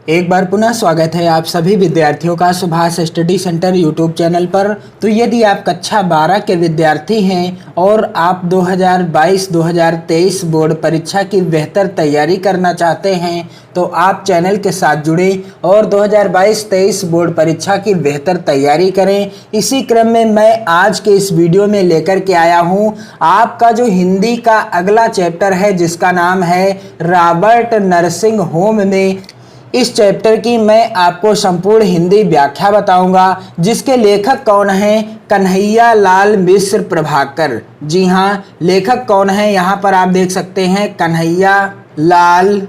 एक बार पुनः स्वागत है आप सभी विद्यार्थियों का Subhash study centre YouTube channel पर। तो यदि आप कक्षा 12 के विद्यार्थी हैं और आप 2022-2023 बोर्ड परीक्षा की बेहतर तैयारी करना चाहते हैं तो आप चैनल के साथ जुड़ें और 2022-23 बोर्ड परीक्षा की बेहतर तैयारी करें। इसी क्रम में मैं आज के इस वीडियो में लेकर के आया हूं आपका जो हिंदी का अगला चैप्टर है जिसका नाम है रॉबर्ट नरसिंह होम में। इस चैप्टर की मैं आपको संपूर्ण हिंदी व्याख्या बताऊंगा जिसके लेखक कौन हैं, कन्हैया लाल मिश्र प्रभाकर। जी हाँ, लेखक कौन है यहाँ पर आप देख सकते हैं, कन्हैया लाल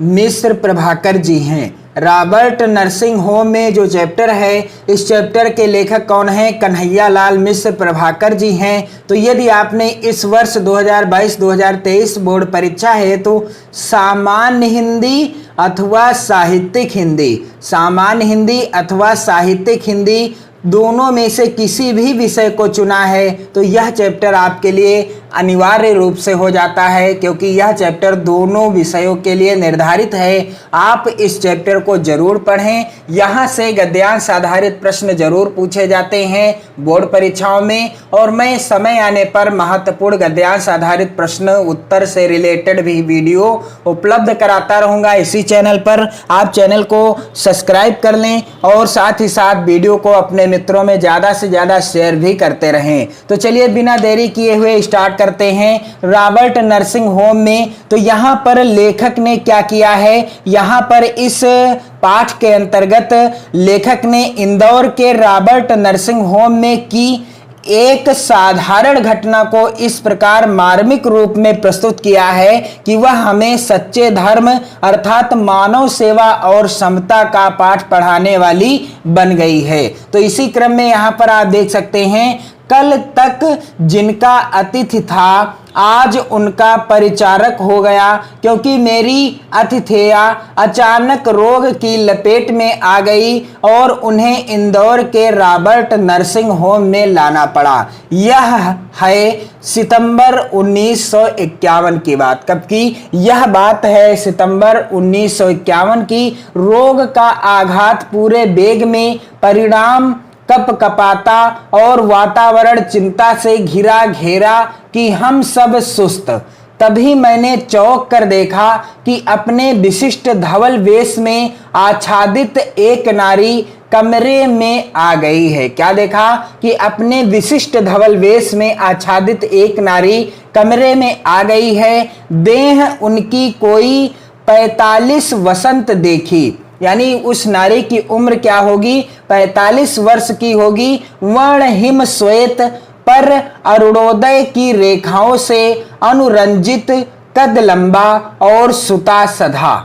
मिश्र प्रभाकर जी हैं। रॉबर्ट नरसिंह होम में जो चैप्टर है इस चैप्टर के लेखक कौन हैं, कन्हैया लाल मिश्र प्रभाकर जी हैं। तो यदि आपने इस वर्ष 2022-2023 बोर्ड परीक्षा है तो सामान्य हिंदी अथवा साहित्यिक हिंदी, सामान्य हिंदी अथवा साहित्यिक हिंदी दोनों में से किसी भी विषय को चुना है तो यह चैप्टर आपके लिए अनिवार्य रूप से हो जाता है, क्योंकि यह चैप्टर दोनों विषयों के लिए निर्धारित है। आप इस चैप्टर को जरूर पढ़ें। यहाँ से गद्यांश आधारित प्रश्न जरूर पूछे जाते हैं बोर्ड परीक्षाओं में, और मैं समय आने पर महत्वपूर्ण गद्यांश आधारित प्रश्न उत्तर से रिलेटेड भी वीडियो उपलब्ध कराता रहूँगा इसी चैनल पर। आप चैनल को सब्सक्राइब कर लें और साथ ही साथ वीडियो को अपने मित्रों में ज़्यादा से ज़्यादा शेयर भी करते रहें। तो चलिए बिना देरी किए हुए स्टार्ट करते हैं रॉबर्ट नरसिंह होम में। तो यहाँ पर लेखक ने क्या किया है, यहाँ पर इस पाठ के अंतर्गत लेखक ने इंदौर के रॉबर्ट नरसिंह होम में की एक साधारण घटना को इस प्रकार मार्मिक रूप में प्रस्तुत किया है कि वह हमें सच्चे धर्म अर्थात मानव सेवा और समता का पाठ पढ़ाने वाली बन गई है। तो इसी क्रम में यहाँ पर आप देख सकते हैं, कल तक जिनका अतिथि था आज उनका परिचारक हो गया, क्योंकि मेरी अतिथेया अचानक रोग की लपेट में आ गई और उन्हें इंदौर के रॉबर्ट नरसिंह होम में लाना पड़ा। यह है सितंबर 1951 की बात। कब की यह बात है? सितंबर 1951 की। रोग का आघात पूरे बेग में, परिणाम कप कपाता और वातावरण चिंता से घिरा घेरा कि हम सब सुस्त। तभी मैंने चौंक कर देखा कि अपने विशिष्ट धवल वेश में आच्छादित एक नारी कमरे में आ गई है। क्या देखा? कि अपने विशिष्ट धवल वेश में आच्छादित एक नारी कमरे में आ गई है। देह उनकी कोई 45 वसंत देखी, यानी उस नारी की उम्र क्या होगी? 45 वर्ष की होगी। वर्ण हिम श्वेत पर अरुणोदय की रेखाओं से अनुरंजित, कद लंबा और सुता सधा।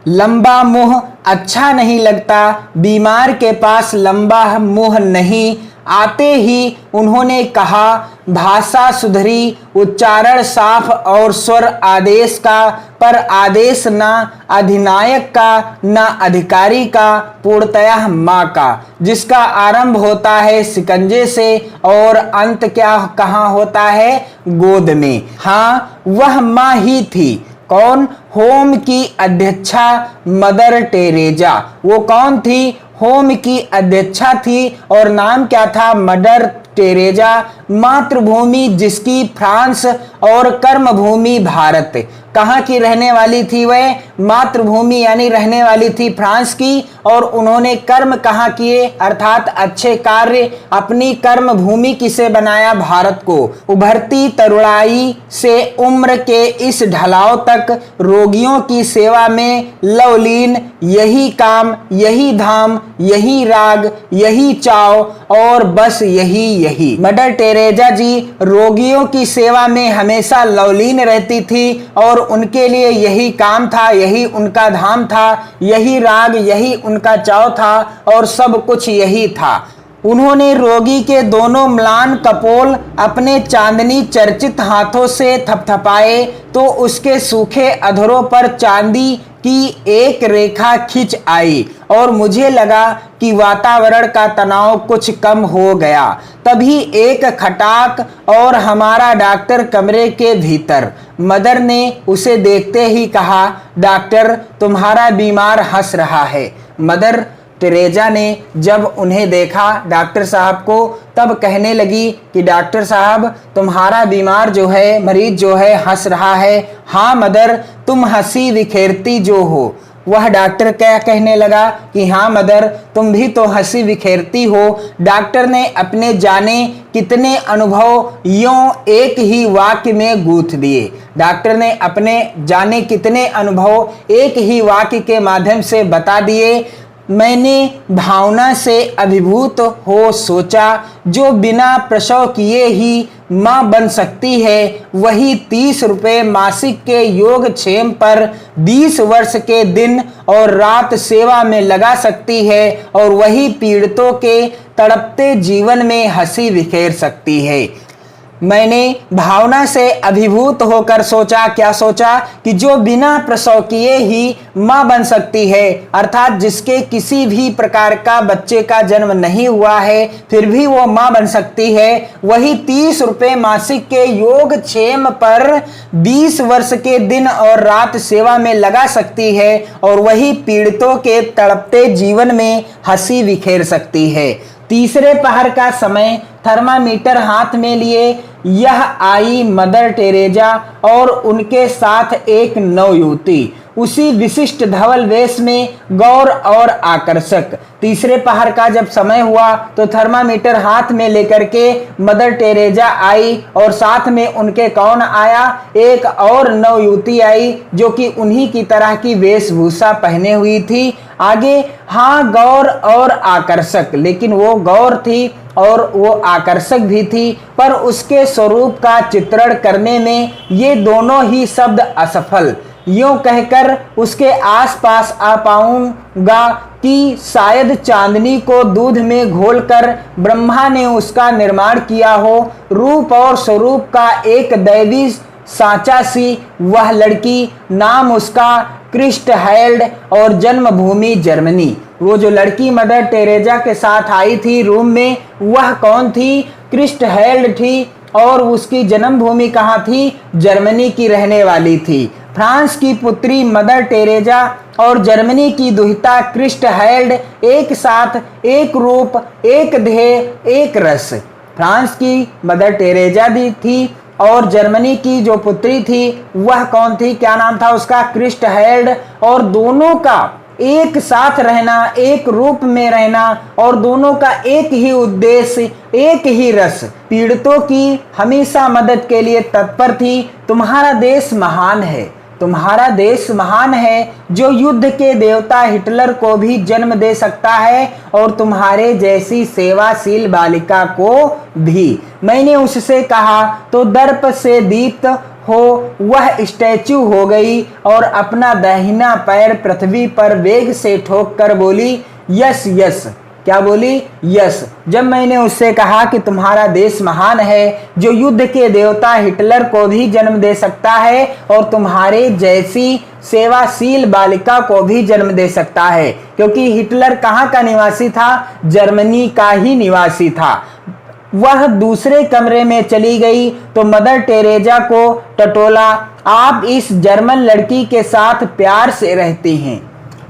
लंबा मुंह अच्छा नहीं लगता, बीमार के पास लंबा मुंह नहीं। आते ही उन्होंने कहा, भाषा सुधरी, उच्चारण साफ और स्वर आदेश का, पर आदेश न अधिनायक का न अधिकारी का, पूर्णतः माँ का, जिसका आरंभ होता है शिकंजे से और अंत क्या कहाँ होता है? गोद में। हाँ, वह माँ ही थी। कौन? होम की अध्यक्षा मदर टेरेजा। वो कौन थी? होम की अध्यक्षा थी और नाम क्या था? Mother Teresa. मातृभूमि जिसकी फ्रांस और कर्मभूमि भारत। कहाँ की रहने वाली थी वह? मातृभूमि यानी रहने वाली थी फ्रांस की, और उन्होंने कर्म कहाँ किए अर्थात अच्छे कार्य अपनी कर्म भूमि किसे बनाया? भारत को। उभरती तरुणाई से उम्र के इस ढलाव तक रोगियों की सेवा में लवलीन, यही काम, यही धाम, यही राग, यही चाव और बस यही। मदर टेरेजा जी रोगियों की सेवा में हमेशा लवलीन रहती थी और उनके लिए यही काम था, यही उनका धाम था, यही राग, यही उनका चाव था और सब कुछ यही था। उन्होंने रोगी के दोनों म्लान कपोल अपने चांदनी चर्चित हाथों से थपथपाए तो उसके सूखे अधरों पर चांदी की एक रेखा खिंच आई और मुझे लगा कि वातावरण का तनाव कुछ कम हो गया। तभी एक खटाक और हमारा डॉक्टर कमरे के भीतर। मदर ने उसे देखते ही कहा, डॉक्टर तुम्हारा बीमार हंस रहा है। मदर टेरेजा ने जब उन्हें देखा डॉक्टर साहब को, तब कहने लगी कि डॉक्टर साहब तुम्हारा बीमार जो है, मरीज जो है हंस रहा है। हाँ मदर, तुम हंसी बिखेरती जो हो। वह डॉक्टर क्या कहने लगा कि हाँ मदर, तुम भी तो हंसी बिखेरती हो। डॉक्टर ने अपने जाने कितने अनुभव यूं एक ही वाक्य में गूंथ दिए। डॉक्टर ने अपने जाने कितने अनुभव एक ही वाक्य के माध्यम से बता दिए। मैंने भावना से अभिभूत हो सोचा, जो बिना प्रसव किए ही मां बन सकती है, वही 30 रुपये मासिक के योगक्षेम पर 20 वर्ष के दिन और रात सेवा में लगा सकती है, और वही पीड़ितों के तड़पते जीवन में हंसी बिखेर सकती है। मैंने भावना से अभिभूत होकर सोचा, क्या सोचा कि जो बिना प्रसव किए ही मां बन सकती है, अर्थात जिसके किसी भी प्रकार का बच्चे का जन्म नहीं हुआ है फिर भी वो मां बन सकती है, वही 30 रुपये मासिक के योगक्षेम पर 20 वर्ष के दिन और रात सेवा में लगा सकती है, और वही पीड़ितों के तड़पते जीवन में हंसी बिखेर सकती है। तीसरे पहर का समय, थर्मामीटर हाथ में लिए यह आई मदर टेरेजा और उनके साथ एक नवयुवती, उसी विशिष्ट धवल वेश में, गौर और आकर्षक। तीसरे पहर का जब समय हुआ तो थर्मामीटर हाथ में लेकर के मदर टेरेजा आई और साथ में उनके कौन आया, एक और नवयुवती आई जो कि उन्हीं की तरह की वेशभूषा पहने हुई थी। आगे हाँ गौर और आकर्षक, लेकिन वो गौर थी और वो आकर्षक भी थी, पर उसके स्वरूप का चित्रण करने में ये दोनों ही शब्द असफल। यूं कहकर उसके आसपास आ पाऊंगा कि शायद चांदनी को दूध में घोलकर ब्रह्मा ने उसका निर्माण किया हो। रूप और स्वरूप का एक दैवी सांचा सी वह लड़की, नाम उसका क्रिस्टहेल्ड और जन्मभूमि जर्मनी। वो जो लड़की मदर टेरेजा के साथ आई थी रूम में, वह कौन थी? क्रिस्टहेल्ड थी, और उसकी जन्मभूमि कहाँ थी? जर्मनी की रहने वाली थी। फ्रांस की पुत्री मदर टेरेजा और जर्मनी की दुहिता क्रिस्टहेल्ड एक साथ, एक रूप, एक ध्येय, एक रस। फ्रांस की मदर टेरेजा भी थी और जर्मनी की जो पुत्री थी वह कौन थी? क्या नाम था उसका? क्रिस्टहेल्ड। और दोनों का एक साथ रहना, एक रूप में रहना, और दोनों का एक ही उद्देश्य, एक ही रस, पीड़ितों की हमेशा मदद के लिए तत्पर थी। तुम्हारा देश महान है, तुम्हारा देश महान है, जो युद्ध के देवता हिटलर को भी जन्म दे सकता है और तुम्हारे जैसी सेवाशील बालिका को भी। मैंने उससे कहा तो दर्प से दीप्त हो वह स्टैच्यू हो गई और अपना दाहिना पैर पृथ्वी पर वेग से ठोक कर बोली, यस यस। क्या बोली? यस। जब मैंने उससे कहा कि तुम्हारा देश महान है, जो युद्ध के देवता हिटलर को भी जन्म दे सकता है और तुम्हारे जैसी सेवाशील बालिका को भी जन्म दे सकता है, क्योंकि हिटलर कहाँ का निवासी था? जर्मनी का ही निवासी था। वह दूसरे कमरे में चली गई तो मदर टेरेजा को टटोला, आप इस जर्मन लड़की के साथ प्यार से रहती हैं।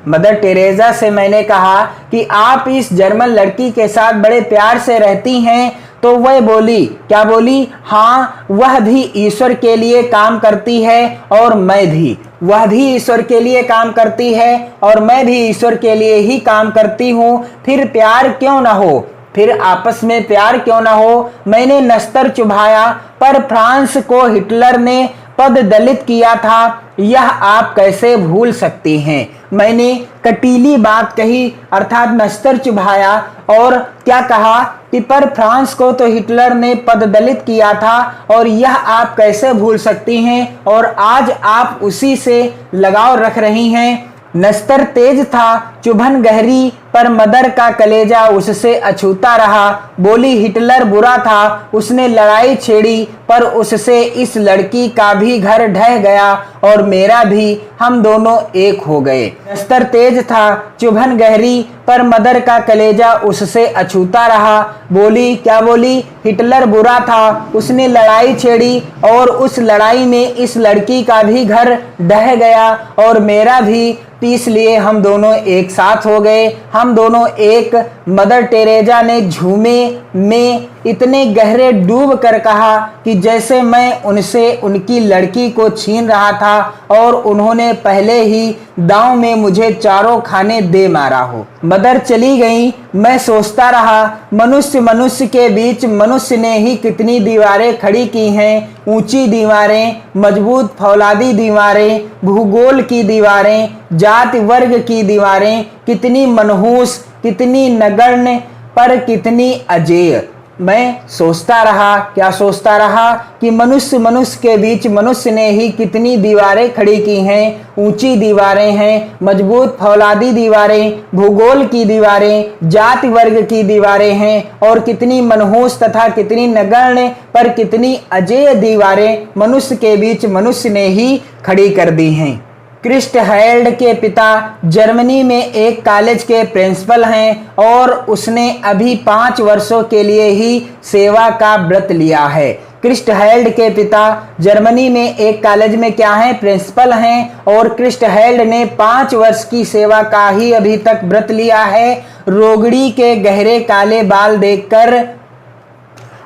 मदर टेरेजा से मैंने कहा कि आप इस जर्मन लड़की के साथ बड़े प्यार से रहती हैं, तो वह बोली, क्या बोली? हाँ, वह भी ईश्वर के लिए काम करती है और मैं भी। वह भी ईश्वर के लिए काम करती है और मैं भी ईश्वर के लिए ही काम करती हूँ। फिर प्यार क्यों ना हो, फिर आपस में प्यार क्यों ना हो? मैंने नस्तर चुभाया, पर फ्रांस को हिटलर ने पद दलित किया था, यह आप कैसे भूल सकती हैं? मैंने कटीली बात कही, अर्थात नस्तर चुभाया, और क्या कहा कि पर फ्रांस को तो हिटलर ने पद दलित किया था और यह आप कैसे भूल सकती हैं, और आज आप उसी से लगाव रख रही हैं। नस्तर तेज था, चुभन गहरी पर मदर का कलेजा उससे अछूता रहा। बोली हिटलर बुरा था, उसने लड़ाई छेड़ी, पर उससे इस लड़की का भी घर ढह गया और मेरा भी, हम दोनों एक हो गए। नस्तर तेज था, चुभन गहरी, पर मदर का कलेजा उससे अछूता रहा। बोली क्या बोली? हिटलर बुरा था, उसने लड़ाई छेड़ी और उस लड़ाई में इस लड़की का भी घर ढह गया और मेरा भी, इसलिए हम दोनों एक साथ हो गए, हम दोनों एक। मदर टेरेजा ने झूमे में इतने गहरे डूब कर कहा कि जैसे मैं उनसे उनकी लड़की को छीन रहा था और उन्होंने पहले ही दांव में मुझे चारों खाने दे मारा हो। मदर चली गई, मैं सोचता रहा, मनुष्य मनुष्य के बीच मनुष्य ने ही कितनी दीवारें खड़ी की हैं, ऊंची दीवारें, मजबूत फौलादी दीवारें, भूगोल की दीवारें, जाति वर्ग की दीवारें, कितनी मनहूस, कितनी नगण्य, पर कितनी अजेय। मैं सोचता रहा, क्या सोचता रहा कि मनुष्य मनुष्य के बीच मनुष्य ने ही कितनी दीवारें खड़ी की हैं, ऊंची दीवारें हैं, मजबूत फौलादी दीवारें, भूगोल की दीवारें, जाति वर्ग की दीवारें हैं और कितनी मनहूस तथा कितनी नगण्य पर कितनी अजेय दीवारें मनुष्य के बीच मनुष्य ने ही खड़ी कर दी हैं। क्रिस्ट हायल्ड के पिता जर्मनी में एक कॉलेज के प्रिंसिपल हैं और उसने अभी 5 वर्षों के लिए ही सेवा का व्रत लिया है। क्रिस्ट हायल्ड के पिता जर्मनी में एक कॉलेज में क्या है? प्रिंसिपल हैं और क्रिस्ट हायल्ड ने 5 वर्ष की सेवा का ही अभी तक व्रत लिया है। रोगड़ी के गहरे काले बाल देखकर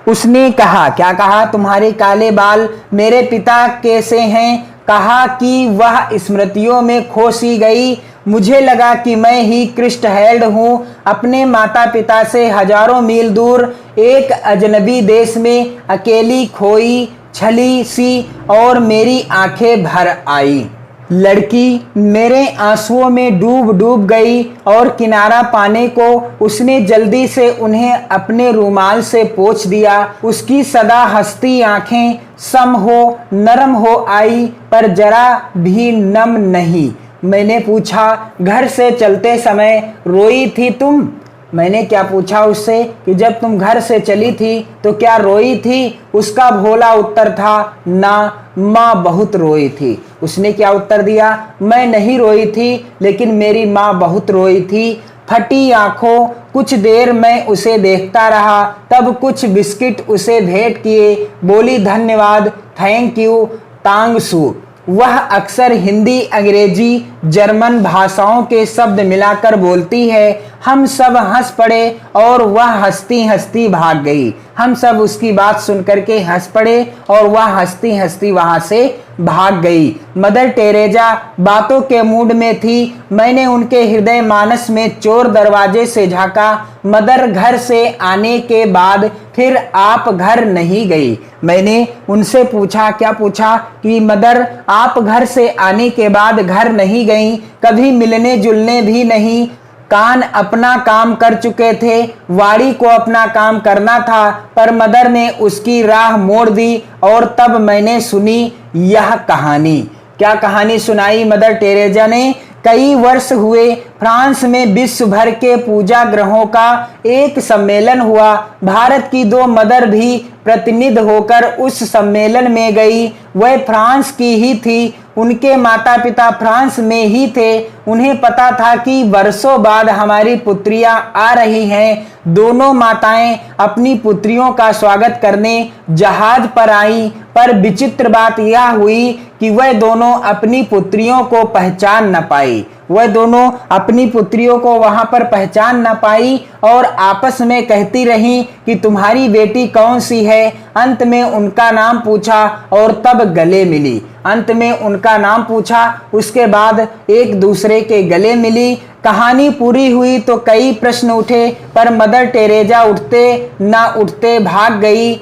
उसने कहा, क्या कहा? तुम्हारे काले बाल मेरे पिता कैसे हैं? कहा कि वह स्मृतियों में खो सी गई। मुझे लगा कि मैं ही क्रिस्ट हायल्ड हूँ, अपने माता पिता से हजारों मील दूर एक अजनबी देश में अकेली खोई छली सी और मेरी आंखें भर आई। लड़की मेरे आंसुओं में डूब डूब गई और किनारा पाने को उसने जल्दी से उन्हें अपने रुमाल से पोंछ दिया। उसकी सदा हंसती आंखें सम हो, नरम हो आई, पर जरा भी नम नहीं। मैंने पूछा, घर से चलते समय रोई थी तुम? मैंने क्या पूछा उससे कि जब तुम घर से चली थी तो क्या रोई थी? उसका भोला उत्तर था, ना, माँ बहुत रोई थी। उसने क्या उत्तर दिया? मैं नहीं रोई थी, लेकिन मेरी माँ बहुत रोई थी। फटी आंखों कुछ देर मैं उसे देखता रहा, तब कुछ बिस्किट उसे भेंट किए। बोली धन्यवाद, थैंक यू, तांग सू। वह अक्सर हिंदी, अंग्रेजी, जर्मन भाषाओं के शब्द मिलाकर बोलती है। हम सब हंस पड़े और वह हंसती हंसती भाग गई। हम सब उसकी बात सुनकर के हंस पड़े और वह हंसती हंसती वहां से भाग गई। मदर टेरेजा बातों के मूड में थी। मैंने उनके हृदय मानस में चोर दरवाजे से झांका। मदर घर से आने के बाद फिर आप घर नहीं गई। मैंने उनसे पूछा, क्या पूछा? कि मदर आप घर से आने के बाद घर नहीं गई, कभी मिलने जुलने भी नहीं। कान अपना काम कर चुके थे, वाड़ी को अपना काम करना था, पर मदर ने उसकी राह मोड़ दी और तब मैंने सुनी यह कहानी। क्या कहानी सुनाई मदर टेरेजा ने? कई वर्ष हुए फ्रांस में विश्व भर के पूजा ग्रहों का एक सम्मेलन हुआ। भारत की 2 मदर भी प्रतिनिधि होकर उस सम्मेलन में गई। वह फ्रांस की ही थी, उनके माता पिता फ्रांस में ही थे। उन्हें पता था कि वर्षों बाद हमारी पुत्रियां आ रही हैं। दोनों माताएं अपनी पुत्रियों का स्वागत करने जहाज पर आईं, पर विचित्र बात यह हुई कि वह दोनों अपनी पुत्रियों को पहचान न पाई। वह दोनों अपनी पुत्रियों को वहां पर पहचान न पाई और आपस में कहती रहीं कि तुम्हारी बेटी कौन सी है। अंत में उनका नाम पूछा और तब गले मिली। अंत में उनका नाम पूछा, उसके बाद एक दूसरे के गले मिली। कहानी पूरी हुई तो कई प्रश्न उठे, पर मदर टेरेजा उठते ना उठते भाग गई।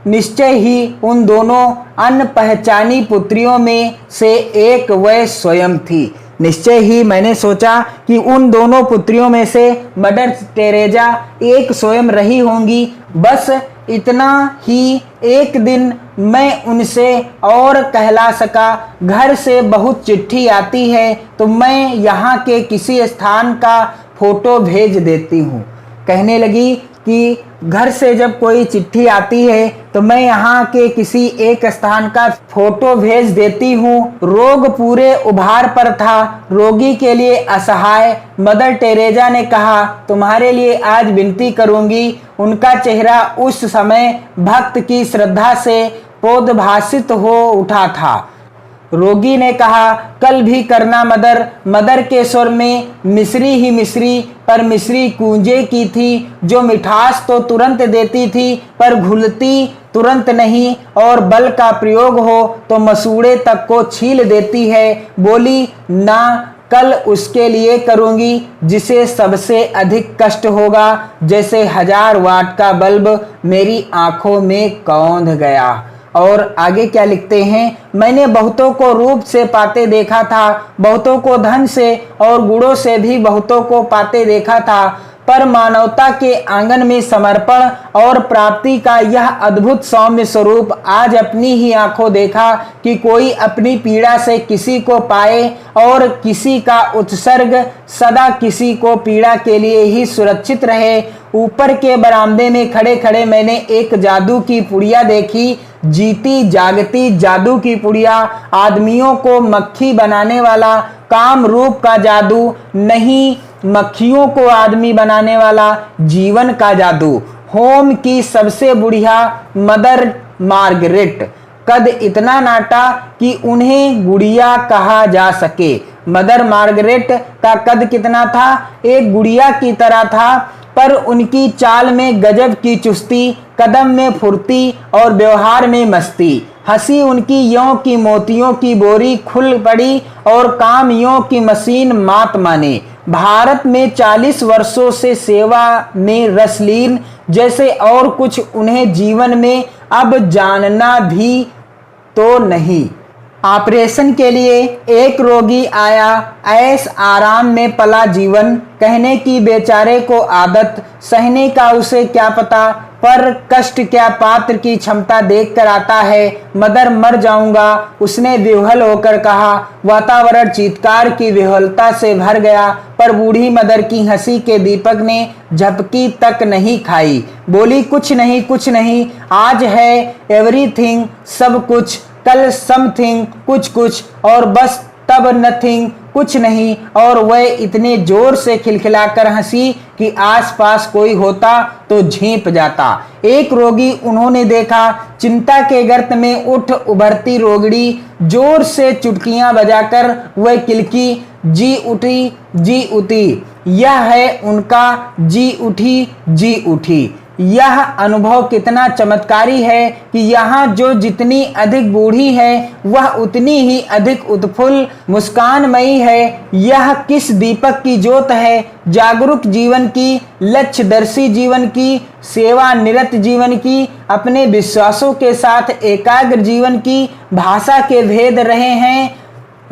निश्चय ही उन दोनों अनपहचानी पुत्रियों में से एक वह स्वयं थी। निश्चय ही मैंने सोचा कि उन दोनों पुत्रियों में से मदर टेरेजा एक स्वयं रही होंगी। बस इतना ही एक दिन मैं उनसे और कहला सका, घर से बहुत चिट्ठी आती है तो मैं यहाँ के किसी स्थान का फोटो भेज देती हूँ। कहने लगी कि घर से जब कोई चिट्ठी आती है तो मैं यहाँ के किसी एक स्थान का फोटो भेज देती हूँ। रोग पूरे उभार पर था, रोगी के लिए असहाय। मदर टेरेजा ने कहा, तुम्हारे लिए आज विनती करूंगी। उनका चेहरा उस समय भक्त की श्रद्धा से प्रोद्भासित हो उठा था। रोगी ने कहा, कल भी करना मदर। मदर के स्वर में मिश्री ही मिश्री, पर मिश्री कूंजे की थी, जो मिठास तो तुरंत देती थी पर घुलती तुरंत नहीं, और बल का प्रयोग हो तो मसूड़े तक को छील देती है। बोली, ना, कल उसके लिए करूंगी जिसे सबसे अधिक कष्ट होगा, जैसे 1000 वाट का बल्ब मेरी आंखों में कौंध गया। और आगे क्या लिखते हैं, मैंने बहुतों को रूप से पाते देखा था, बहुतों को धन से और गुणों से भी बहुतों को पाते देखा था, पर मानवता के आंगन में समर्पण और प्राप्ति का यह अद्भुत सौम्य स्वरूप आज अपनी ही आंखों देखा कि कोई अपनी पीड़ा से किसी को पाए और किसी का उत्सर्ग सदा किसी को पीड़ा के लिए ही सुरक्षित रहे। ऊपर के बरामदे में खड़े खड़े मैंने एक जादू की पुड़िया देखी, जीती जागती जादू की पुड़िया, आदमियों को मक्खी बनाने वाला काम रूप का जादू नहीं, मक्खियों को आदमी बनाने वाला जीवन का जादू। होम की सबसे बुढ़िया मदर मार्गरेट, कद इतना नाटा कि उन्हें गुड़िया कहा जा सके। मदर मार्गरेट का कद कितना था? एक गुड़िया की तरह था, पर उनकी चाल में गजब की चुस्ती, कदम में फुर्ती और व्यवहार में मस्ती। हंसी उनकी यों की मोतियों की बोरी खुल पड़ी और काम यों की मशीन मात माने। भारत में 40 वर्षों से सेवा में रसलीन, जैसे और कुछ उन्हें जीवन में अब जानना भी तो नहीं। ऑपरेशन के लिए एक रोगी आया, ऐश आराम में पला जीवन, कहने की बेचारे को आदत, सहने का उसे क्या पता, पर कष्ट क्या पात्र की क्षमता देख कर आता है। मदर मर जाऊंगा, उसने विह्वल होकर कहा। वातावरण चीत्कार की विह्वलता से भर गया, पर बूढ़ी मदर की हंसी के दीपक ने झपकी तक नहीं खाई। बोली, कुछ नहीं कुछ नहीं, आज है एवरीथिंग सब कुछ, कल समथिंग कुछ कुछ, और बस तब नथिंग कुछ नहीं। और वह इतने जोर से खिलखिलाकर हंसी कि आसपास कोई होता तो झेंप जाता। एक रोगी उन्होंने देखा, चिंता के गर्त में उठ उभरती रोगड़ी, जोर से चुटकियां बजाकर वह किलकी, जी उठी जी उठी। यह है उनका जी उठी जी उठी। यह अनुभव कितना चमत्कारी है कि यहाँ जो जितनी अधिक बूढ़ी है वह उतनी ही अधिक उत्फुल्ल मुस्कानमयी है। यह किस दीपक की ज्योत है, जागरूक जीवन की, लक्ष्यदर्शी जीवन की, सेवा निरत जीवन की, अपने विश्वासों के साथ एकाग्र जीवन की। भाषा के भेद रहे हैं,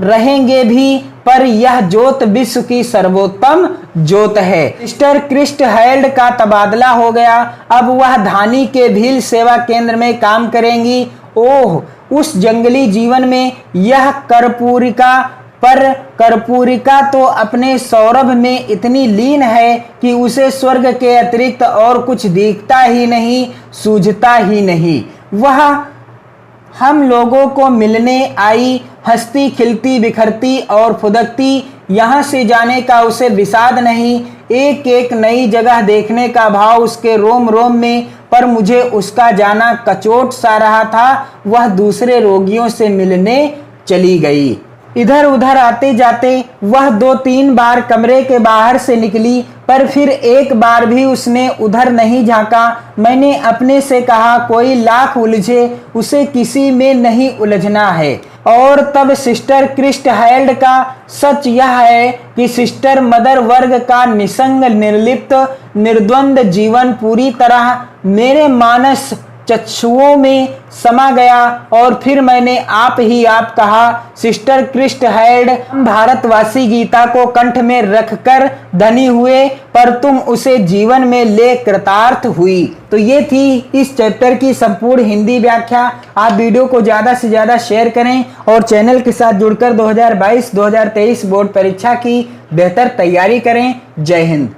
रहेंगे भी, पर यह ज्योत विश्व की सर्वोत्तम ज्योत है। सिस्टर क्रिस्ट हैल्ड का तबादला हो गया, अब वह धानी के भील सेवा केंद्र में काम करेंगी। ओह, उस जंगली जीवन में यह कर्पूरिका, पर कर्पूरिका तो अपने सौरभ में इतनी लीन है कि उसे स्वर्ग के अतिरिक्त और कुछ दिखता ही नहीं, सूझता ही नहीं। वह हम लोगों को मिलने आई, हंसती खिलती बिखरती और फुदकती। यहाँ से जाने का उसे विषाद नहीं, एक एक नई जगह देखने का भाव उसके रोम रोम में, पर मुझे उसका जाना कचोट सा रहा था। वह दूसरे रोगियों से मिलने चली गई। इधर उधर आते जाते वह 2-3 बार कमरे के बाहर से निकली, पर फिर एक बार भी उसने उधर नहीं झांका। मैंने अपने से कहा, कोई लाख उलझे उसे किसी में नहीं उलझना है। और तब सिस्टर क्रिस्ट हैल्ड का सच यह है कि सिस्टर मदर वर्ग का निसंग निर्लिप्त निर्द्वंद जीवन पूरी तरह मेरे मानस चक्षुओं में समा गया और फिर मैंने आप ही आप कहा। सिस्टर क्रिस्ट हैड भारतवासी गीता को कंठ में रखकर धनी हुए, पर तुम उसे जीवन में ले कृतार्थ हुई। तो ये थी इस चैप्टर की संपूर्ण हिंदी व्याख्या। आप वीडियो को ज़्यादा से ज़्यादा शेयर करें और चैनल के साथ जुड़कर 2022-2023 बोर्ड परीक्षा की बेहतर तैयारी करें। जय हिंद।